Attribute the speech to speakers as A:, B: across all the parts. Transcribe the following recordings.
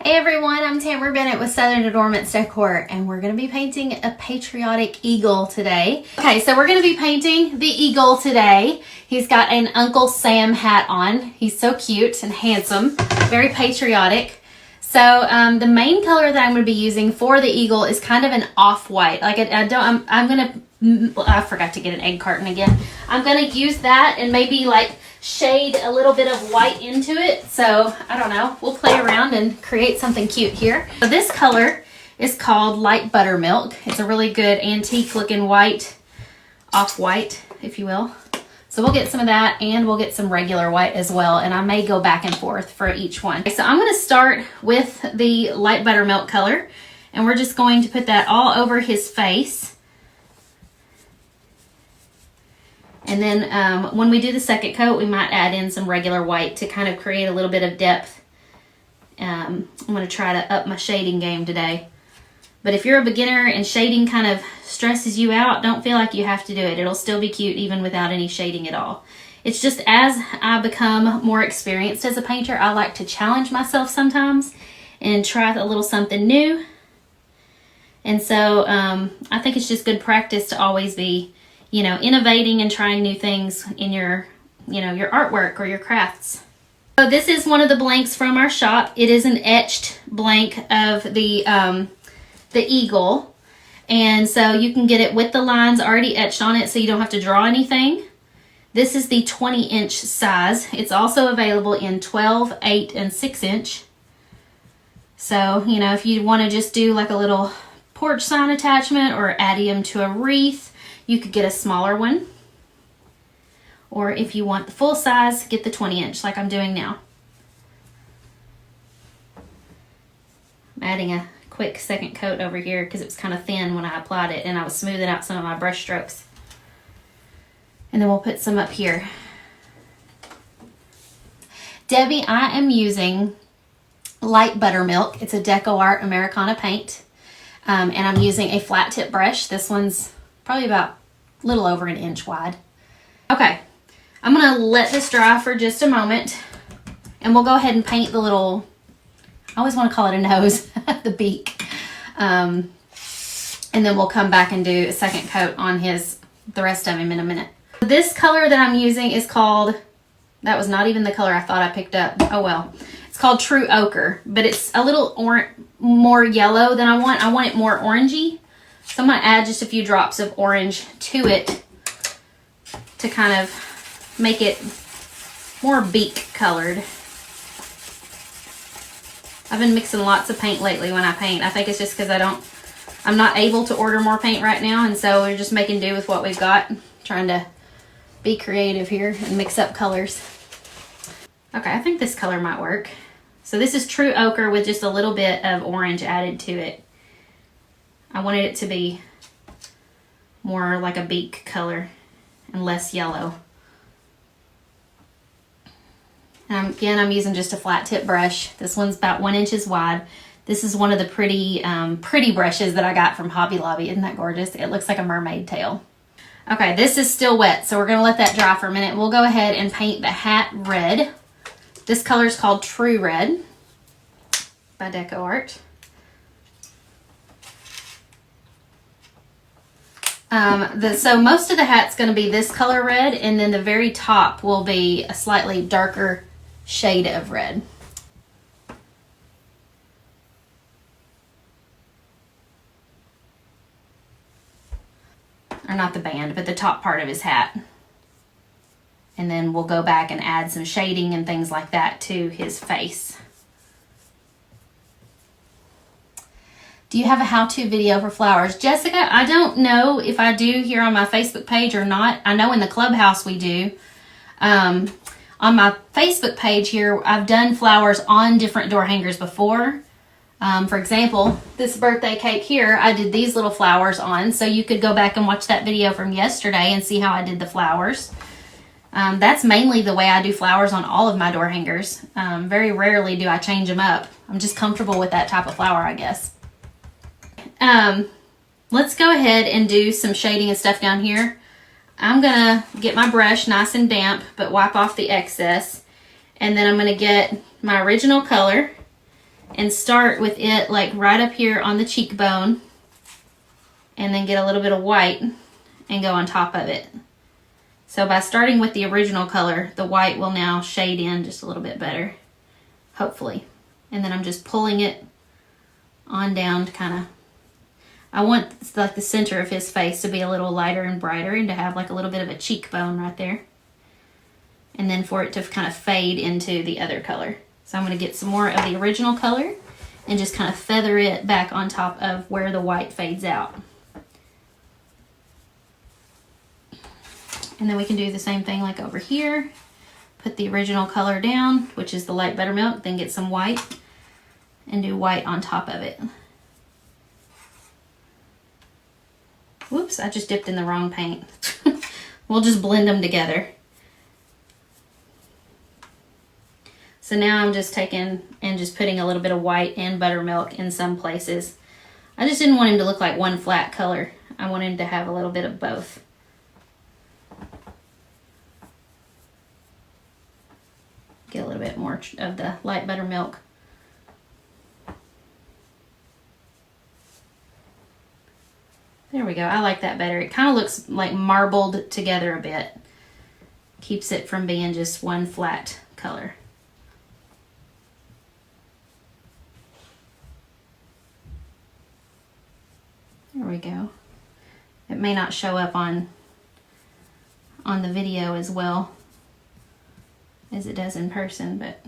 A: Hey everyone, I'm Tamara Bennett with Adoornments Decor, and we're going to be painting a Patriotic Eagle today. Okay, so we're going to be painting the Eagle today. He's got an Uncle Sam hat on. He's so cute and handsome, very patriotic. So the main color that I'm going to be using for the Eagle is kind of an off-white. Like I forgot to get an egg carton again. I'm going to use that and maybe like shade a little bit of white into it. So I don't know, we'll play around and create something cute here. So this color is called Light Buttermilk. It's a really good antique looking white, off-white if you will. So we'll get some of that and we'll get some regular white as well, and I may go back and forth for each one. So I'm going to start with the Light Buttermilk color, and we're just going to put that all over his face. And then when we do the second coat, we might add in some regular white to kind of create a little bit of depth. I'm going to try to up my shading game today. But if you're a beginner and shading kind of stresses you out, don't feel like you have to do it. It'll still be cute even without any shading at all. It's just as I become more experienced as a painter, I like to challenge myself sometimes and try a little something new. And so I think it's just good practice to always be, you know, innovating and trying new things in your, your artwork or your crafts. So this is one of the blanks from our shop. It is an etched blank of the Eagle. And so you can get it with the lines already etched on it so you don't have to draw anything. This is the 20-inch size. It's also available in 12, 8, and 6-inch. So, if you want to just do like a little porch sign attachment or add him to a wreath, you could get a smaller one. Or if you want the full size, get the 20-inch like I'm doing now. I'm adding a quick second coat over here because it was kind of thin when I applied it, and I was smoothing out some of my brush strokes. And then we'll put some up here. Debbie, I am using Light Buttermilk. It's a Decor Americana paint. And I'm using a flat tip brush. This one's probably about a little over an inch wide. Okay, I'm gonna let this dry for just a moment, and we'll go ahead and paint the little, I always want to call it a nose, the beak. And then we'll come back and do a second coat on the rest of him in a minute. This color that I'm using is called, that was not even the color I thought I picked up. Oh well. It's called True Ochre, but it's a little more yellow than I want. I want it more orangey. So I'm going to add just a few drops of orange to it to kind of make it more beak colored. I've been mixing lots of paint lately when I paint. I think it's just because I'm not able to order more paint right now, and so we're just making do with what we've got, trying to be creative here and mix up colors. Okay, I think this color might work. So this is True Ochre with just a little bit of orange added to it. I wanted it to be more like a beak color and less yellow. And again, I'm using just a flat tip brush. This one's about 1 inch wide. This is one of the pretty brushes that I got from Hobby Lobby. Isn't that gorgeous? It looks like a mermaid tail. Okay, this is still wet, so we're gonna let that dry for a minute. We'll go ahead and paint the hat red. This color is called True Red by Deco Art. So most of the hat's going to be this color red, and then the very top will be a slightly darker shade of red. Or not the band, but the top part of his hat. And then we'll go back and add some shading and things like that to his face. Do you have a how-to video for flowers? Jessica, I don't know if I do here on my Facebook page or not. I know in the clubhouse we do. On my Facebook page here, I've done flowers on different door hangers before. For example, this birthday cake here, I did these little flowers on. So you could go back and watch that video from yesterday and see how I did the flowers. That's mainly the way I do flowers on all of my door hangers. Very rarely do I change them up. I'm just comfortable with that type of flower, I guess. Let's go ahead and do some shading and stuff down here. I'm gonna get my brush nice and damp, but wipe off the excess. And then I'm gonna get my original color and start with it like right up here on the cheekbone, and then get a little bit of white and go on top of it. So by starting with the original color, the white will now shade in just a little bit better, hopefully. And then I'm just pulling it on down to kind of, I want like the center of his face to be a little lighter and brighter and to have like a little bit of a cheekbone right there. And then for it to kind of fade into the other color. So I'm going to get some more of the original color and just kind of feather it back on top of where the white fades out. And then we can do the same thing like over here. Put the original color down, which is the light buttermilk, then get some white and do white on top of it. Whoops, I just dipped in the wrong paint. We'll just blend them together. So now I'm just taking and just putting a little bit of white and buttermilk in some places. I just didn't want him to look like one flat color. I want him to have a little bit of both. Get a little bit more of the light buttermilk. There we go. I like that better. It kind of looks like marbled together a bit. Keeps it from being just one flat color. There we go. It may not show up on the video as well as it does in person, but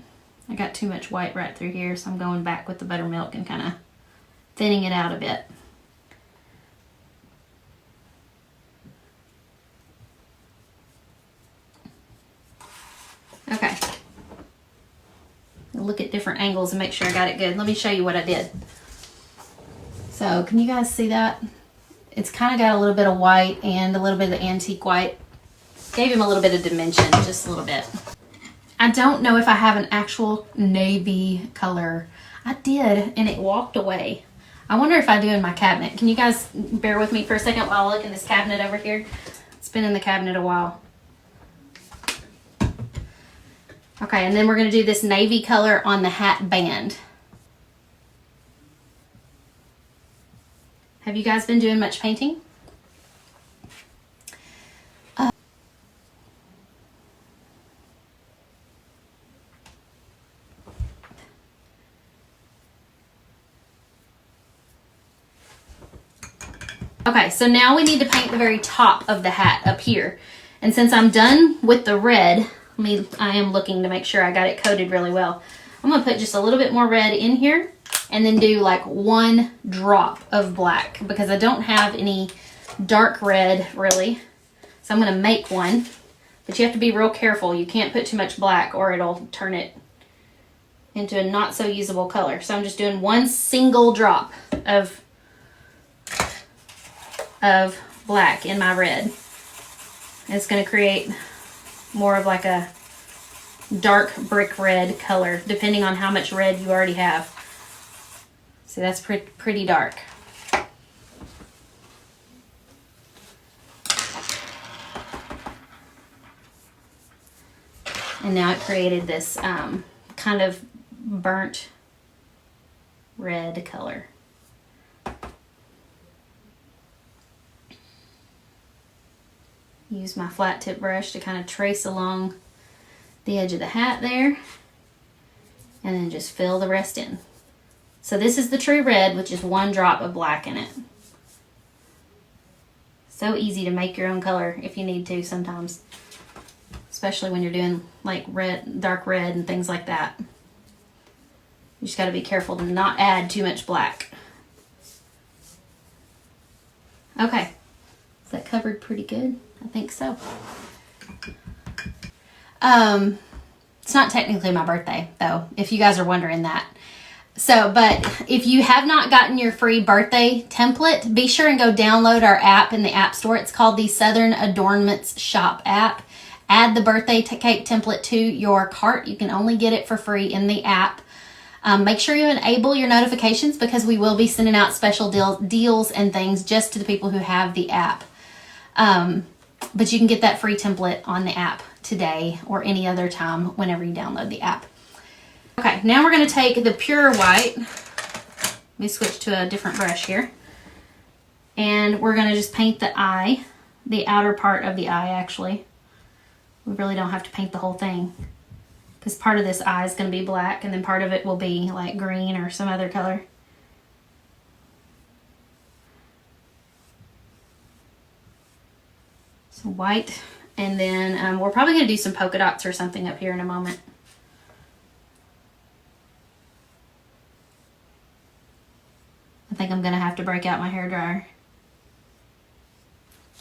A: I got too much white right through here, so I'm going back with the buttermilk and kind of thinning it out a bit. Okay. I'll look at different angles and make sure I got it good. Let me show you what I did. So can you guys see that? It's kind of got a little bit of white and a little bit of the antique white. Gave him a little bit of dimension, just a little bit. I don't know if I have an actual navy color. I did, and it walked away. I wonder if I do in my cabinet. Can you guys bear with me for a second while I look in this cabinet over here? It's been in the cabinet a while. Okay, and then we're going to do this navy color on the hat band. Have you guys been doing much painting? Okay, so now we need to paint the very top of the hat up here. And since I'm done with the red, I am looking to make sure I got it coated really well. I'm going to put just a little bit more red in here and then do like one drop of black because I don't have any dark red really. So I'm going to make one, but you have to be real careful. You can't put too much black or it'll turn it into a not so usable color. So I'm just doing one single drop of black in my red. And it's going to create more of like a dark brick red color depending on how much red you already have. See, that's pretty dark. And now it created this kind of burnt red color. Use my flat tip brush to kind of trace along the edge of the hat there and then just fill the rest in. So this is the true red with just one drop of black in it. So easy to make your own color if you need to sometimes, especially when you're doing like red, dark red and things like that. You just got to be careful to not add too much black. Okay, is that covered pretty good? I think so. It's not technically my birthday though, if you guys are wondering that. So, but if you have not gotten your free birthday template, be sure and go download our app in the App Store. It's called the Southern Adoornments Shop app. Add the birthday cake template to your cart. You can only get it for free in the app. Make sure you enable your notifications because we will be sending out special deals and things just to the people who have the app. But you can get that free template on the app today or any other time whenever you download the app. Okay, now we're going to take the pure white. Let me switch to a different brush here. And we're going to just paint the eye, the outer part of the eye actually. We really don't have to paint the whole thing, because part of this eye is going to be black and then part of it will be like green or some other color. So white, and then we're probably going to do some polka dots or something up here in a moment. I think I'm going to have to break out my hairdryer.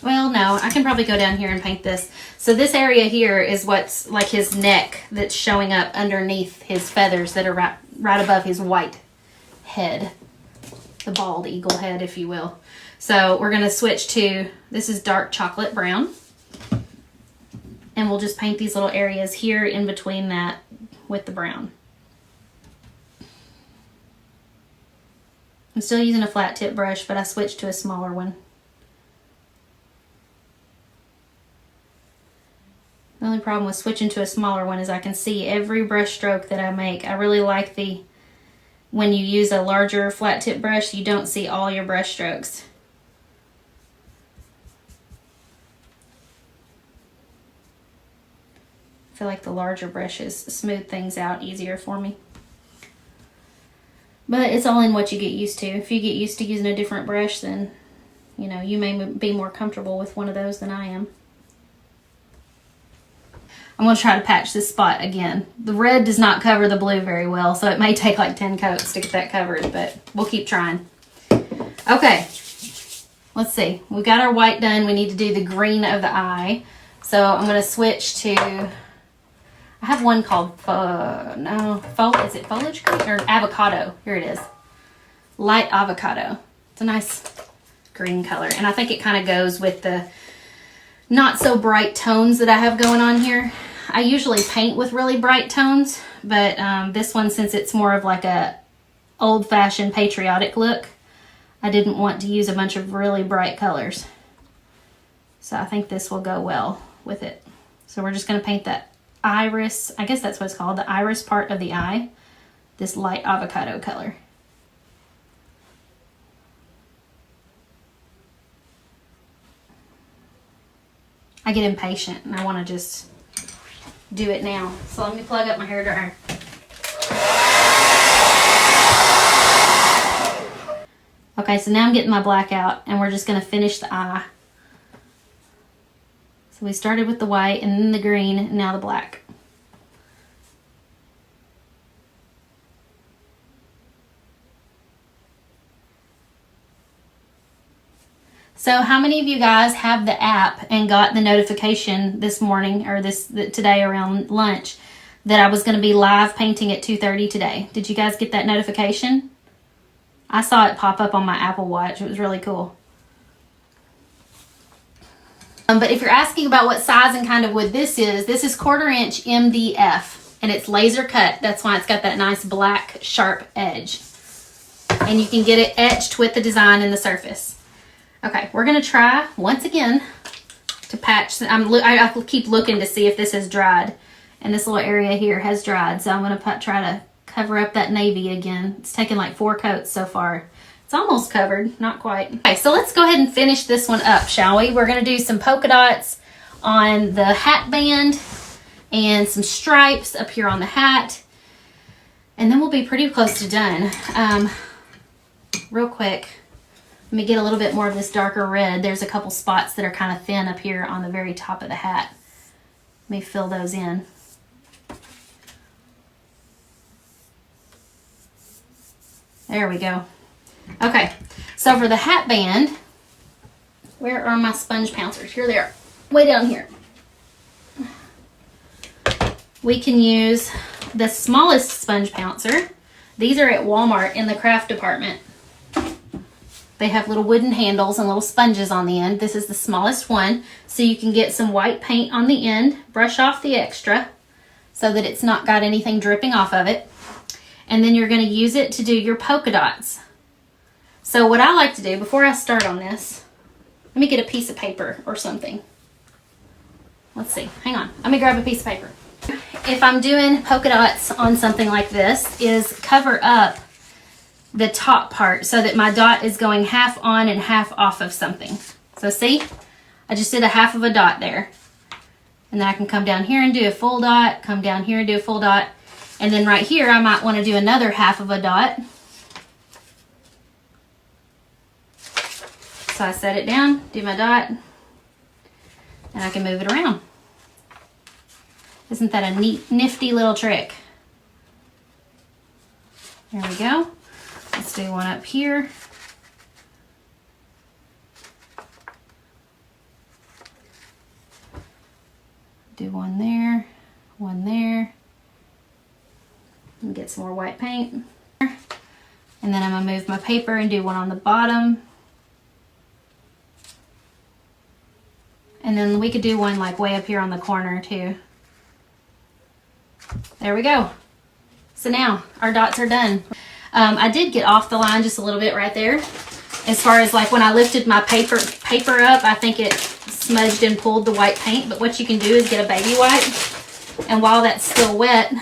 A: Well, no, I can probably go down here and paint this. So this area here is what's like his neck that's showing up underneath his feathers that are right above his white head. The bald eagle head, if you will. So we're going to switch to, this is dark chocolate brown. And we'll just paint these little areas here in between that with the brown. I'm still using a flat tip brush, but I switched to a smaller one. The only problem with switching to a smaller one is I can see every brush stroke that I make. I really like when you use a larger flat tip brush, you don't see all your brush strokes. I feel like the larger brushes smooth things out easier for me. But it's all in what you get used to. If you get used to using a different brush, then, you know, you may be more comfortable with one of those than I am. I'm going to try to patch this spot again. The red does not cover the blue very well, so it may take like 10 coats to get that covered, but we'll keep trying. Okay, let's see. We've got our white done. We need to do the green of the eye. So I'm going to switch to, I have one called, is it foliage green or avocado? Here it is. Light avocado. It's a nice green color. And I think it kind of goes with the not so bright tones that I have going on here. I usually paint with really bright tones, but this one, since it's more of like a old-fashioned patriotic look, I didn't want to use a bunch of really bright colors. So I think this will go well with it. So we're just going to paint that iris, I guess that's what it's called, the iris part of the eye, this light avocado color. I get impatient and I want to just do it now. So let me plug up my hairdryer. Okay, so now I'm getting my black out and we're just going to finish the eye. So we started with the white and then the green and now the black. So how many of you guys have the app and got the notification this morning or today around lunch that I was going to be live painting at 2:30 today? Did you guys get that notification? I saw it pop up on my Apple Watch. It was really cool. But if you're asking about what size and kind of wood this is 1/4 inch MDF and it's laser cut. That's why it's got that nice black sharp edge. And you can get it etched with the design in the surface. Okay, we're going to try once again to patch. I keep looking to see if this has dried. And this little area here has dried. So I'm going to try to cover up that navy again. It's taken like 4 coats so far. It's almost covered, not quite. Okay, so let's go ahead and finish this one up, shall we? We're going to do some polka dots on the hat band and some stripes up here on the hat. And then we'll be pretty close to done. Real quick. Let me get a little bit more of this darker red. There's a couple spots that are kind of thin up here on the very top of the hat. Let me fill those in. There we go. Okay, so for the hat band, where are my sponge pouncers? Here they are, way down here. We can use the smallest sponge pouncer. These are at Walmart in the craft department. They have little wooden handles and little sponges on the end. This is the smallest one. So you can get some white paint on the end, brush off the extra so that it's not got anything dripping off of it. And then you're going to use it to do your polka dots. So what I like to do before I start on this, let me get a piece of paper or something. Let's see, hang on. Let me grab a piece of paper. if I'm doing polka dots on something like this, is cover up the top part so that my dot is going half on and half off of something. So see, I just did a half of a dot there. And then I can come down here and do a full dot, come down here and do a full dot. And then right here, I might want to do another half of a dot. So I set it down, do my dot, and I can move it around. Isn't that a neat, nifty little trick? There we go. Let's do one up here. Do one there, one there. And get some more white paint. And then I'm gonna move my paper and do one on the bottom. And then we could do one like way up here on the corner too. There we go. So now our dots are done. I did get off the line just a little bit right there. As far as like when I lifted my paper up, I think it smudged and pulled the white paint. But what you can do is get a baby wipe. And while that's still wet,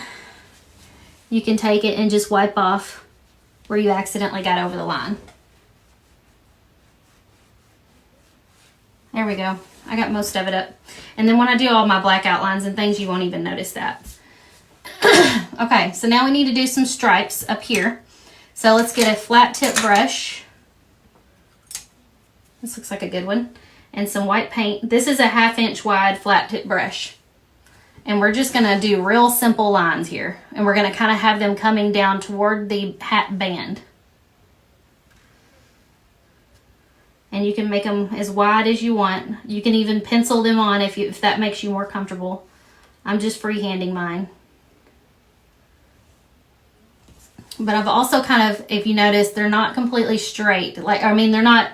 A: you can take it and just wipe off where you accidentally got over the line. There we go. I got most of it up. And then when I do all my black outlines and things, you won't even notice that. Okay, so now we need to do some stripes up here. So let's get a flat tip brush. This looks like a good one. And some white paint. This is a 1/2 inch wide flat tip brush. And we're just gonna do real simple lines here. And we're gonna kind of have them coming down toward the hat band. And you can make them as wide as you want. You can even pencil them on if that makes you more comfortable. I'm just freehanding mine. But I've also kind of, if you notice, they're not completely straight. Like, I mean, they're not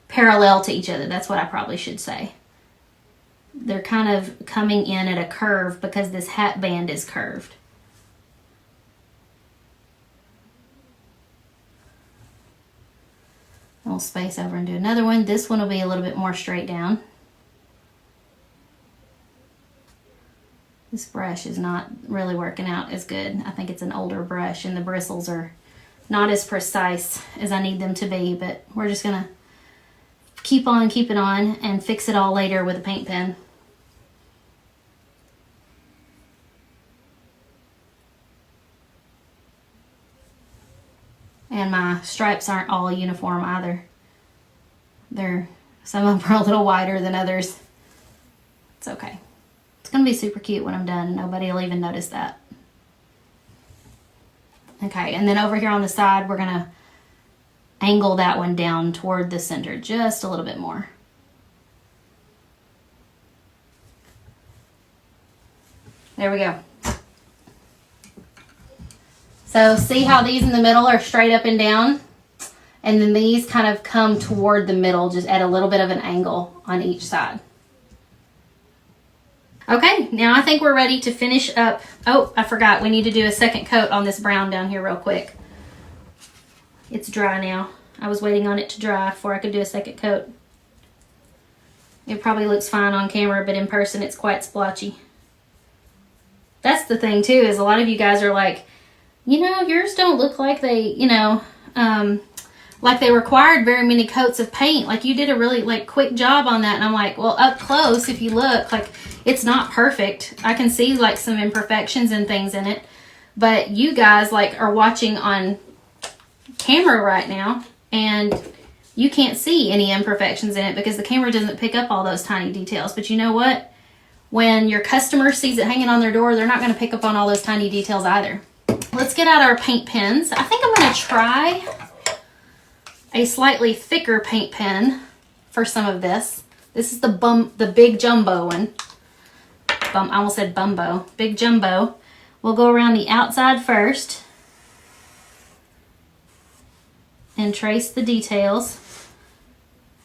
A: parallel to each other. That's what I probably should say. They're kind of coming in at a curve because this hat band is curved. We'll space over and do another one. This one will be a little bit more straight down. This brush is not really working out as good. I think it's an older brush and the bristles are not as precise as I need them to be, but we're just gonna keep on keeping on and fix it all later with a paint pen. And my stripes aren't all uniform either. Some of them are a little wider than others. It's okay. It's gonna be super cute when I'm done and nobody will even notice that. Okay, and then over here on the side, we're gonna angle that one down toward the center just a little bit more. There we go. So see how these in the middle are straight up and down? And then these kind of come toward the middle, just at a little bit of an angle on each side. Okay, now I think we're ready to finish up. Oh, I forgot, we need to do a second coat on this brown down here real quick. It's dry now. I was waiting on it to dry before I could do a second coat. It probably looks fine on camera, but in person it's quite splotchy. That's the thing too, is a lot of you guys are like, you know, yours don't look like they, you know, like they required very many coats of paint. Like you did a really like quick job on that. And I'm like, well, up close, if you look, like it's not perfect. I can see like some imperfections and things in it. But you guys like are watching on camera right now and you can't see any imperfections in it because the camera doesn't pick up all those tiny details. But you know what? When your customer sees it hanging on their door, they're not going to pick up on all those tiny details either. Let's get out our paint pens. I think I'm going to try a slightly thicker paint pen for some of this. This is the big jumbo one. I almost said bumbo. Big jumbo. We'll go around the outside first and trace the details.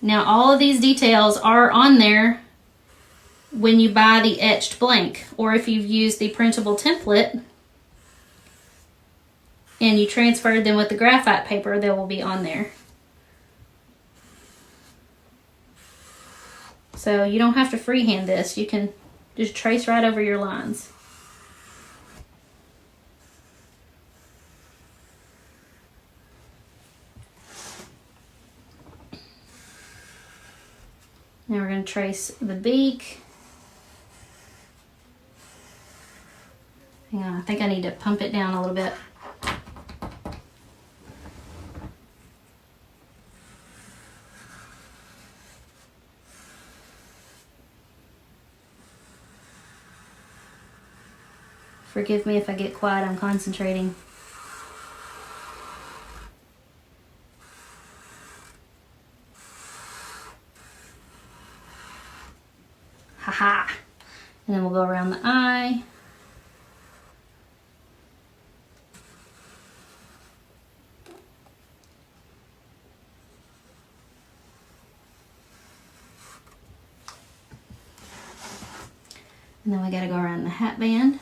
A: Now all of these details are on there when you buy the etched blank, or if you've used the printable template and you transferred them with the graphite paper, they will be on there. So you don't have to freehand this. You can just trace right over your lines. Now we're going to trace the beak. Hang on, I think I need to pump it down a little bit. Forgive me if I get quiet, I'm concentrating. Haha. And then we'll go around the eye. And then we gotta go around the hat band.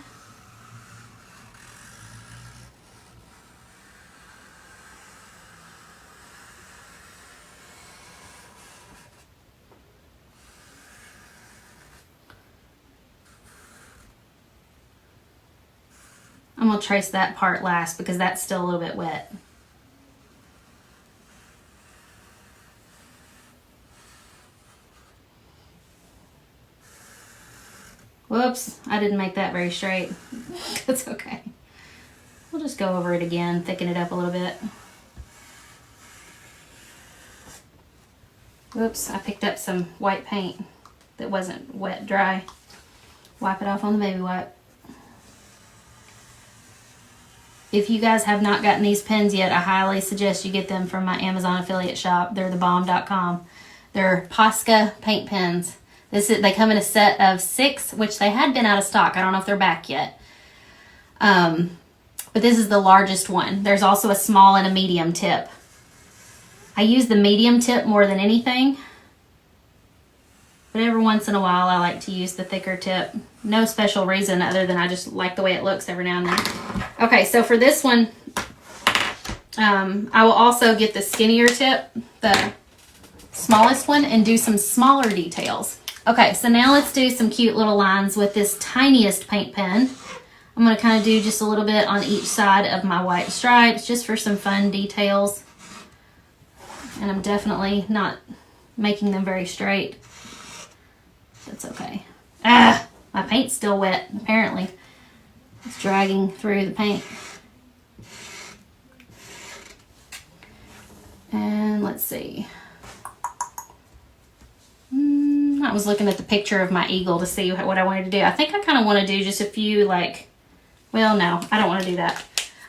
A: I'm going to trace that part last because that's still a little bit wet. Whoops, I didn't make that very straight. That's okay. We'll just go over it again, thicken it up a little bit. Whoops, I picked up some white paint that wasn't wet dry. Wipe it off on the baby wipe. If you guys have not gotten these pens yet, I highly suggest you get them from my Amazon affiliate shop. They're thebomb.com. They're Pasca paint pens. They come in a set of 6, which they had been out of stock. I don't know if they're back yet. But this is the largest one. There's also a small and a medium tip. I use the medium tip more than anything. But every once in a while, I like to use the thicker tip. No special reason other than I just like the way it looks every now and then. Okay, so for this one, I will also get the skinnier tip, the smallest one, and do some smaller details. Okay, so now let's do some cute little lines with this tiniest paint pen. I'm going to kind of do just a little bit on each side of my white stripes, just for some fun details. And I'm definitely not making them very straight. That's okay. Ah, my paint's still wet, apparently. It's dragging through the paint. And let's see. I was looking at the picture of my eagle to see what I wanted to do. I think I kind of want to do just a few, like, well, no, I don't want to do that.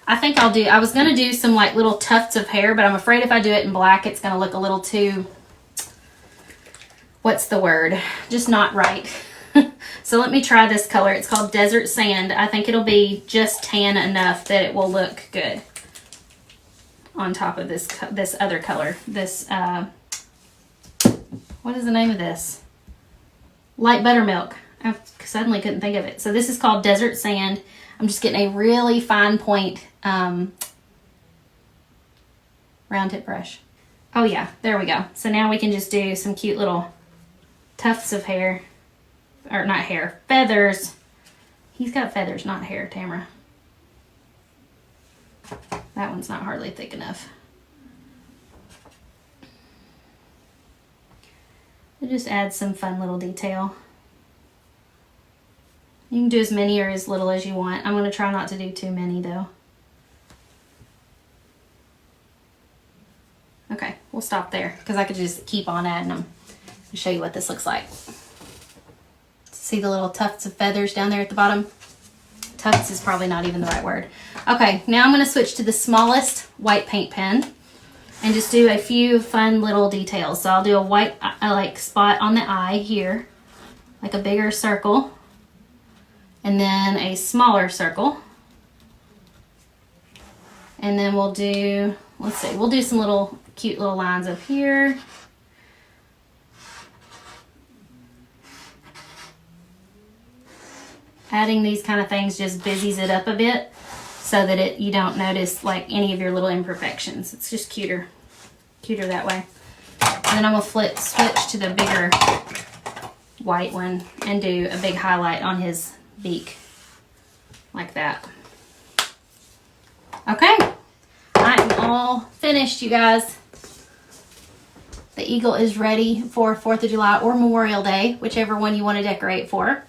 A: I was going to do some like little tufts of hair, but I'm afraid if I do it in black, it's going to look a little too, what's the word? Just not right. So let me try this color. It's called Desert Sand. I think it'll be just tan enough that it will look good on top of this other color. This, what is the name of this? Light Buttermilk. I suddenly couldn't think of it. So this is called Desert Sand. I'm just getting a really fine point round tip brush. Oh yeah, there we go. So now we can just do some cute little tufts of hair. Or not hair, feathers. He's got feathers, not hair, Tamara. That one's not hardly thick enough. It just adds some fun little detail. You can do as many or as little as you want. I'm going to try not to do too many though. Okay, we'll stop there because I could just keep on adding them and show you what this looks like. See the little tufts of feathers down there at the bottom? Tufts is probably not even the right word. Okay, now I'm going to switch to the smallest white paint pen and just do a few fun little details. So I'll do a white like spot on the eye here, like a bigger circle, and then a smaller circle. And then we'll do, let's see, we'll do some little cute little lines up here. Adding these kind of things just busies it up a bit so that you don't notice like any of your little imperfections. It's just cuter that way. And then I'm gonna switch to the bigger white one and do a big highlight on his beak like that. Okay, I'm all finished, you guys. The eagle is ready for 4th of July or Memorial Day, whichever one you want to decorate for.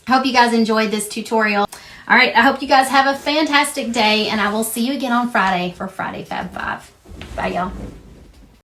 A: I hope you guys enjoyed this tutorial. All right, I hope you guys have a fantastic day, and I will see you again on Friday for Friday Fab 5. Bye, y'all.